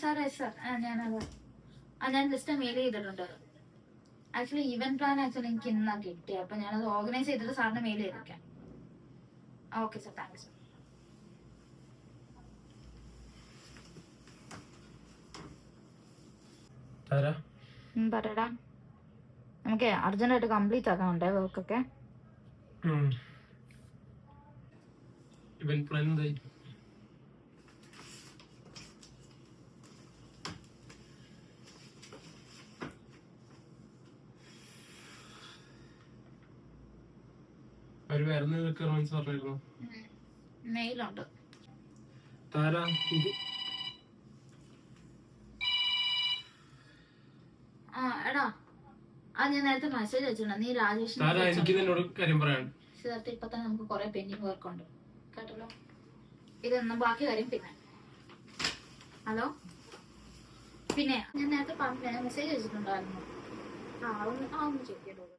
Sir sir ഞാൻ list mail ചെയ്തിട്ടുണ്ട്. Actually event plan എനിക്ക് ഇന്നാ കിട്ടിയത്. അപ്പൊ ഞാനത് ഓർഗനൈസ് ചെയ്തിട്ട് സാറിന് മെയിൽ ചെയ്തേക്കാം. Okay sir, thank you sir. പറയടാ, നമുക്ക് അർജന്റായിട്ട് കംപ്ലീറ്റ് ആക്കാനുണ്ടേ വർക്കൊക്കെ. ഇവന്റ് പ്ലാൻ എന്തായി? അവര് വേറെ റിക്വയർമെന്റ്സ് പറഞ്ഞിരുന്നു. മെയിലുണ്ട്. താരാ, എടാ ഞാൻ നേരത്തെ മെസ്സേജ് വെച്ചിട്ടുണ്ട്. നീ രാജേഷ് എനിക്ക് നിന്നോട് കാര്യം പറയാൻ. ചേർത്ത് ഇപ്പൊ തന്നെ നമുക്ക് കുറെ പെൻഡിങ് വർക്ക് ഉണ്ട് കേട്ടല്ലോ. ഇതൊന്നും ബാക്കി കാര്യം പിന്നെ. ഹലോ, പിന്നെ ഞാൻ നേരത്തെ പറഞ്ഞ മെസ്സേജ് വെച്ചിട്ടുണ്ടായിരുന്നു. ഒന്ന് ചെക്ക് ചെയ്തോളൂ.